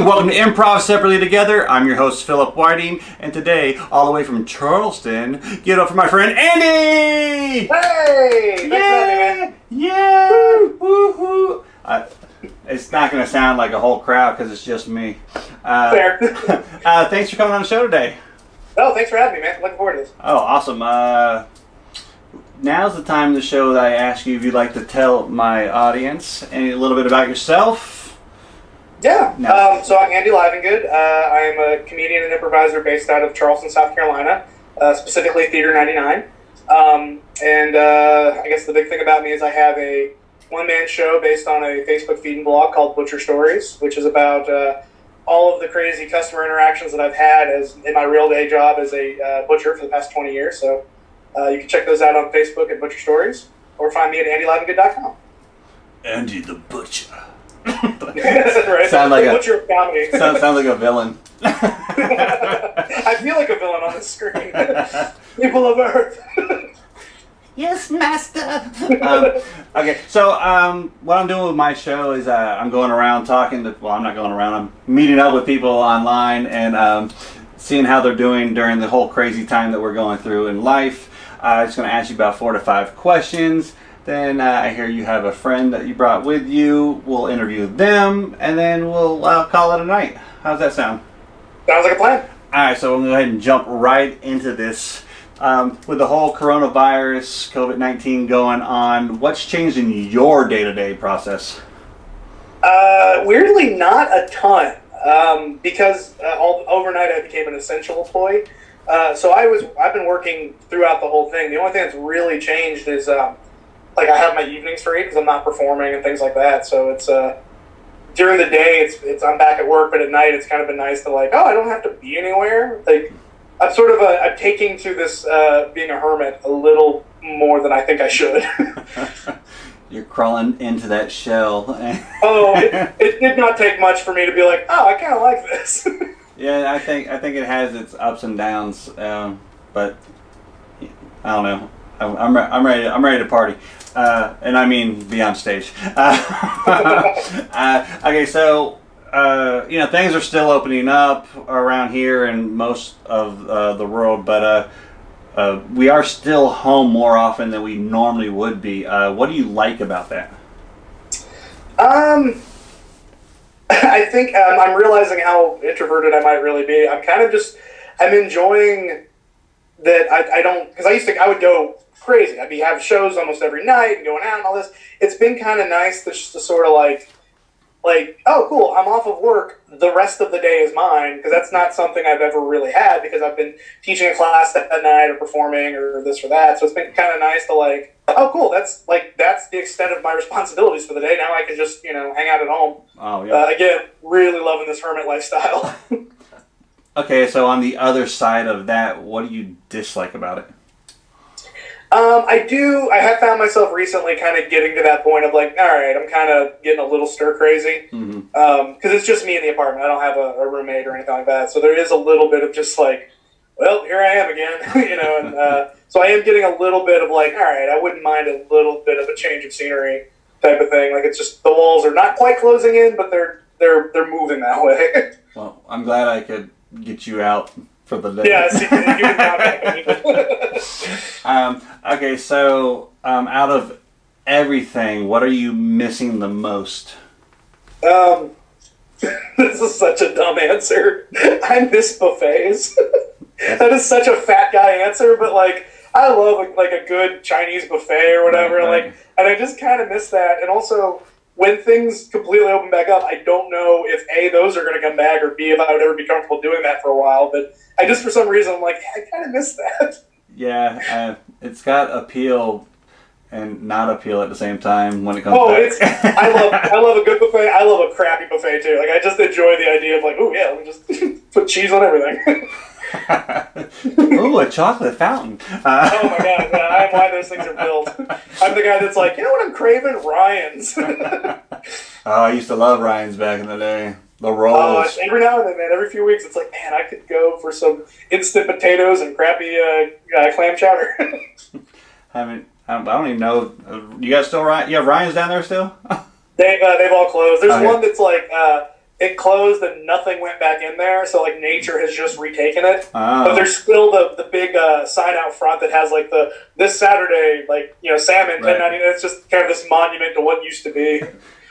Welcome to Improv Separately Together. I'm your host, Philip Whiting, and today, all the way from Charleston, give it up for my friend Andy! Hey! Thanks for having me, man. Yeah! Woohoo! It's not going to sound like a whole crowd because it's just me. Fair. Thanks for coming on the show today. Oh, thanks for having me, man. Looking forward to this. Oh, awesome. Now's the time in the show that I ask you if you'd like to tell my audience a little bit about yourself. Yeah. No. So I'm Andy Livengood. I'm a comedian and improviser based out of Charleston, South Carolina, specifically Theater 99. I guess the big thing about me is I have a one-man show based on a Facebook feed and blog called Butcher Stories, which is about all of the crazy customer interactions that I've had as in my real day job as a butcher for the past 20 years. So you can check those out on Facebook at Butcher Stories, or find me at andylivengood.com. Andy the Butcher. Right? Sound like Butcher of comedy. sounds like a villain. I feel like a villain on the screen. People of Earth. Yes, master. Okay, so what I'm doing with my show is I'm going around talking to, well, I'm not going around, I'm meeting up with people online and seeing how they're doing during the whole crazy time that we're going through in life. I'm just going to ask you about 4 to 5 questions. Then I hear you have a friend that you brought with you. We'll interview them, and then we'll call it a night. How's that sound? Sounds like a plan. All right, so we'll go ahead and jump right into this. With the whole coronavirus, COVID-19 going on, what's changed in your day-to-day process? Weirdly, not a ton. Because overnight I became an essential employee. So I've been working throughout the whole thing. The only thing that's really changed is like I have my evenings free because I'm not performing and things like that. So it's during the day it's I'm back at work, but at night it's kind of been nice to like, oh, I don't have to be anywhere. Like I'm sort of I'm taking to this being a hermit a little more than I think I should. You're crawling into that shell. Oh, it did not take much for me to be like, oh, I kind of like this. Yeah, I think it has its ups and downs, but I don't know. I'm ready to party, and I mean be on stage. Okay, so things are still opening up around here and most of the world, but we are still home more often than we normally would be. What do you like about that? I think I'm realizing how introverted I might really be. I'm enjoying that I don't, because I would go crazy. I'd have shows almost every night and going out and all this. It's been kind of nice to sort of like, oh, cool, I'm off of work. The rest of the day is mine, because that's not something I've ever really had because I've been teaching a class that night or performing or this or that. So it's been kind of nice to like, oh, cool, that's the extent of my responsibilities for the day. Now I can just, hang out at home. Oh, yeah. Again, really loving this hermit lifestyle. Okay, so on the other side of that, what do you dislike about it? I have found myself recently kind of getting to that point of like, all right, I'm kind of getting a little stir crazy. Because it's just me in the apartment. I don't have a roommate or anything like that. So there is a little bit of just like, well, here I am again, and so I am getting a little bit of like, all right, I wouldn't mind a little bit of a change of scenery type of thing. Like it's just the walls are not quite closing in, but they're moving that way. Well, I'm glad I could get you out for the day. Yeah, so you can contact me. Okay, so out of everything, what are you missing the most? This is such a dumb answer. I miss buffets. That is such a fat guy answer, but like I love like a good Chinese buffet or whatever. Right. And I just kind of miss that. And also, when things completely open back up, I don't know if A, those are going to come back, or B, if I would ever be comfortable doing that for a while. But I just, for some reason, I'm like, I kind of miss that. Yeah, it's got appeal and not appeal at the same time when it comes back. I love a good buffet. I love a crappy buffet too. Like I just enjoy the idea of like, oh yeah, let me just put cheese on everything. Ooh, a chocolate fountain. Oh my god, I'm why those things are built. I'm the guy that's like, you know what I'm craving? Ryan's. Oh, I used to love Ryan's back in the day. The rolls. Every now and then, man, every few weeks, it's like, man, I could go for some instant potatoes and crappy clam chowder. I don't even know. You guys still you have Ryan's down there still? They've all closed. There's one that's like it closed and nothing went back in there, so like nature has just retaken it. Oh. But there's still the big sign out front that has like this Saturday, like, you know, salmon, Right. 10.99. It's just kind of this monument to what used to be.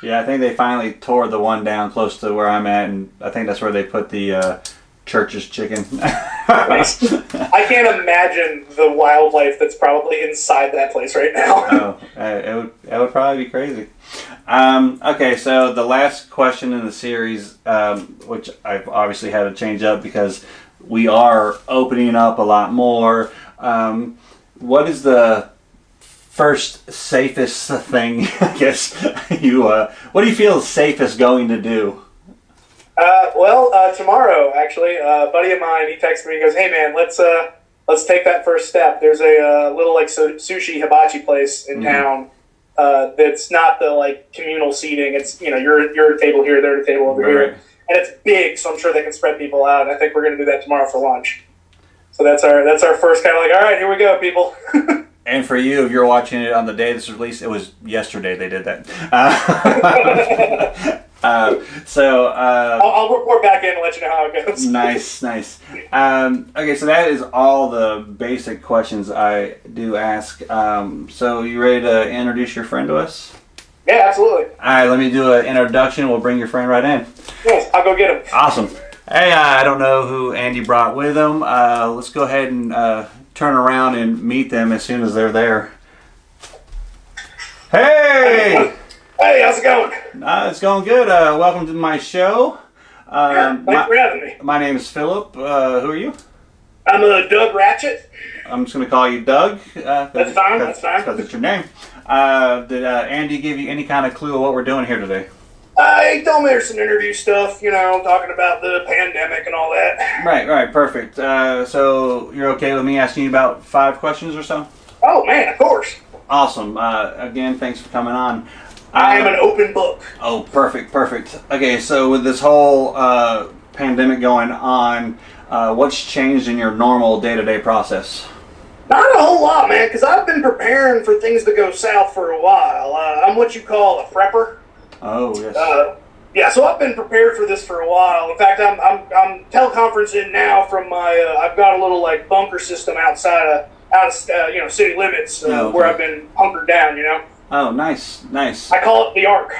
Yeah, I think they finally tore the one down close to where I'm at, and I think that's where they put the Church's chicken. I can't imagine the wildlife that's probably inside that place right now. Oh, it would probably be crazy. Okay, so the last question in the series, which I've obviously had to change up because we are opening up a lot more. What is the first safest thing, I guess, what do you feel is safest going to do? Tomorrow, actually, a buddy of mine, he texted me, he goes, "Hey man, let's take that first step. There's a little like sushi hibachi place in town that's not the like communal seating. It's, you know, you're at a table here, they're at a table over here, and it's big, so I'm sure they can spread people out. And I think we're going to do that tomorrow for lunch. So that's our first kind of like, all right, here we go, people." And for you, if you're watching it on the day this was released, it was yesterday they did that. I'll report back in and let you know how it goes. Nice. Okay, so that is all the basic questions I do ask. So you ready to introduce your friend to us? Yeah, absolutely. All right, let me do an introduction. We'll bring your friend right in. Yes, I'll go get him. Awesome. Hey, I don't know who Andy brought with him. Let's go ahead and turn around and meet them as soon as they're there. Hey! Hey, how's it going? It's going good. Welcome to my show. Thanks for having me. My name is Philip. Who are you? I'm Doug Ratchet. I'm just going to call you Doug. That's fine. Because it's your name. Did Andy give you any kind of clue of what we're doing here today? He told me there's some interview stuff, you know, talking about the pandemic and all that. Right, perfect. So you're okay with me asking you about 5 questions or so? Oh, man, of course. Awesome. Again, thanks for coming on. I am an open book. Oh, perfect. Okay, so with this whole pandemic going on, what's changed in your normal day-to-day process? Not a whole lot, man, because I've been preparing for things to go south for a while. I'm what you call a prepper. Oh, yes. Yeah, so I've been prepared for this for a while. In fact, I'm teleconferencing now from my. I've got a little like bunker system out of city limits where I've been hunkered down. You know. Oh, nice. I call it the Ark.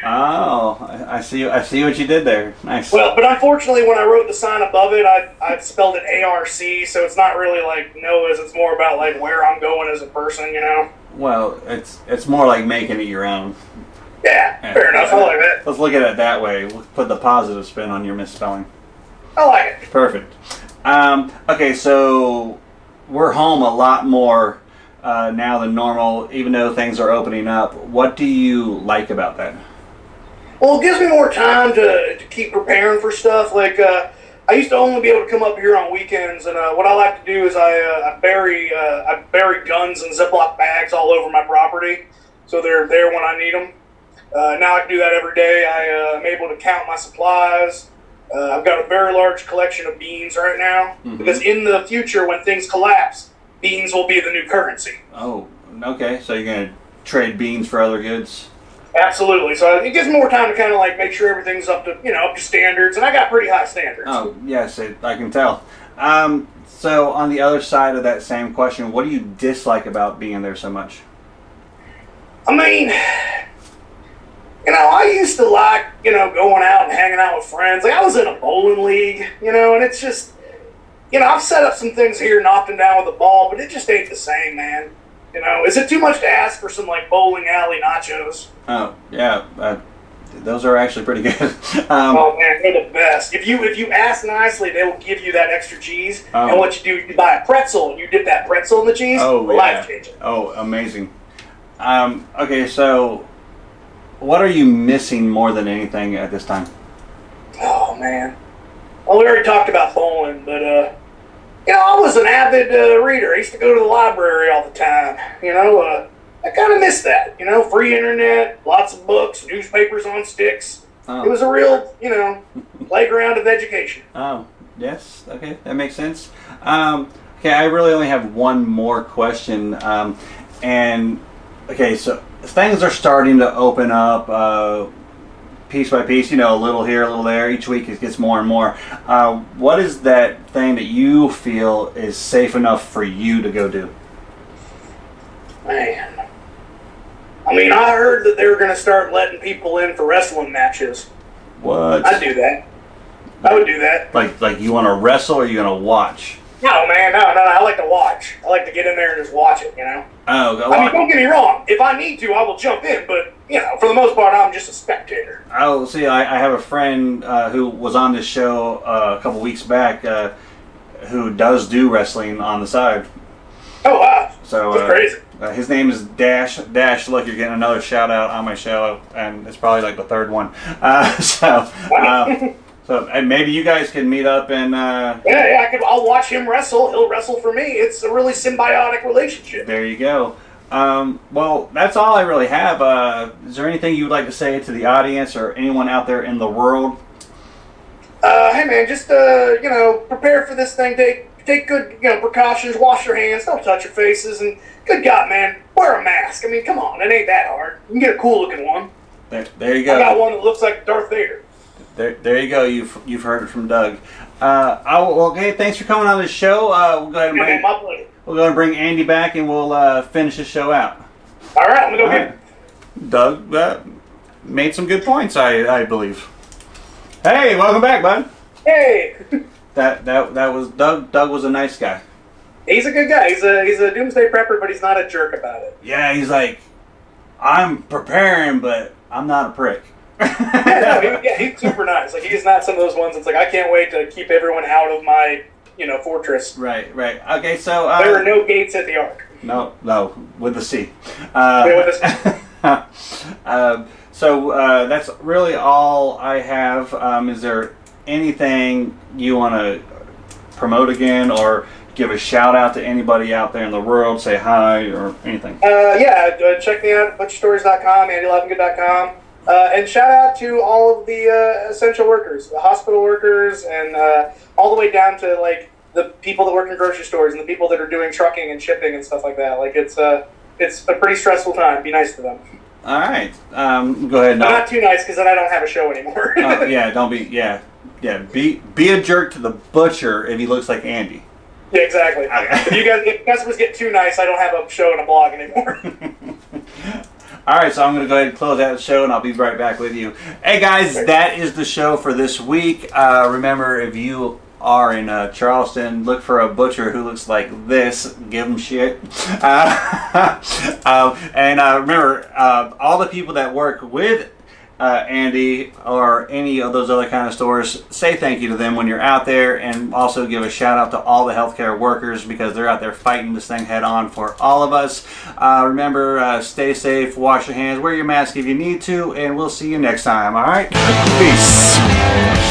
Oh, I see what you did there. Nice. Well, but unfortunately, when I wrote the sign above it, I spelled it ARC, so it's not really like Noah's. It's more about like where I'm going as a person. You know. Well, it's more like making it your own. Yeah, fair enough. I like that. Let's look at it that way. We'll put the positive spin on your misspelling. I like it. Perfect. Okay, so we're home a lot more now than normal, even though things are opening up. What do you like about that? Well, it gives me more time to keep preparing for stuff. Like, I used to only be able to come up here on weekends, and what I like to do is I bury guns in Ziploc bags all over my property, so they're there when I need them. Now I can do that every day. I'm able to count my supplies. I've got a very large collection of beans right now, because in the future, when things collapse, beans will be the new currency. Oh, okay. So you're going to trade beans for other goods? Absolutely. So it gives me more time to kind of like make sure everything's up to standards, and I got pretty high standards. Oh, yes, I can tell. So on the other side of that same question, what do you dislike about being there so much? I mean, I used to like, going out and hanging out with friends. Like, I was in a bowling league, and it's just, I've set up some things here, knocked them down with a ball, but it just ain't the same, man. Is it too much to ask for some, like, bowling alley nachos? Oh, yeah. Those are actually pretty good. Oh, man, they're the best. If you ask nicely, they will give you that extra cheese. And what you do, you buy a pretzel, and you dip that pretzel in the cheese. Oh, yeah. Life-changing. Oh, amazing. Okay, so what are you missing more than anything at this time? Oh, man. Well, we already talked about bowling, but, I was an avid reader. I used to go to the library all the time. I kind of miss that. Free internet, lots of books, newspapers on sticks. Oh. It was a real, playground of education. Oh, yes. Okay, that makes sense. Okay, I really only have one more question. Okay, so things are starting to open up. piece by piece, a little here, a little there. Each week it gets more and more. What is that thing that you feel is safe enough for you to go do? Man. I mean, I heard that they were going to start letting people in for wrestling matches. What? I'd do that. I would do that. Like you want to wrestle or you going to watch? No, man, no. I like to watch. I like to get in there and just watch it, Oh, go on. I mean, don't get me wrong. If I need to, I will jump in. But, for the most part, I'm just a spectator. Oh, see, I have a friend who was on this show a couple weeks back who does do wrestling on the side. Oh, wow. So, that's crazy. His name is Dash. Dash, look, you're getting another shout out on my show, and it's probably like the third one. So maybe you guys can meet up and... Yeah, I'll watch him wrestle. He'll wrestle for me. It's a really symbiotic relationship. There you go. Well, that's all I really have. Is there anything you would like to say to the audience or anyone out there in the world? Hey, man, just, prepare for this thing. Take good, precautions. Wash your hands. Don't touch your faces. And good God, man, wear a mask. I mean, come on. It ain't that hard. You can get a cool-looking one. There you go. I got one that looks like Darth Vader. There you go. You've heard it from Doug. Okay, thanks for coming on the show. We'll go ahead and bring Andy back, and we'll finish the show out. All right, I'm gonna go get him. Doug made some good points, I believe. Hey, welcome back, bud. Hey. That was Doug. Doug was a nice guy. He's a good guy. He's a doomsday prepper, but he's not a jerk about it. Yeah, he's like, I'm preparing, but I'm not a prick. He's super nice. Like, he's not some of those ones that's like, I can't wait to keep everyone out of my, fortress. Right. Okay, so there were no gates at the Ark. No, with the C. So that's really all I have. Is there anything you want to promote again, or give a shout out to anybody out there in the world? Say hi or anything. Check me out at butcherstories.com, andylovingood.com. And shout out to all of the essential workers, the hospital workers, and all the way down to like the people that work in grocery stores and the people that are doing trucking and shipping and stuff like that. Like it's a pretty stressful time. Be nice to them. All right, go ahead. Not too nice, because then I don't have a show anymore. Don't be. Yeah. Be a jerk to the butcher if he looks like Andy. Yeah, exactly. If customers get too nice, I don't have a show and a blog anymore. All right, so I'm going to go ahead and close out the show, and I'll be right back with you. Hey, guys, that is the show for this week. Remember, if you are in Charleston, look for a butcher who looks like this. Give him shit. Remember, all the people that work with Andy or any of those other kind of stores, say thank you to them when you're out there, and also give a shout out to all the healthcare workers, because they're out there fighting this thing head on for all of us. Remember, stay safe, wash your hands, wear your mask if you need to, and we'll see you next time. All right, peace.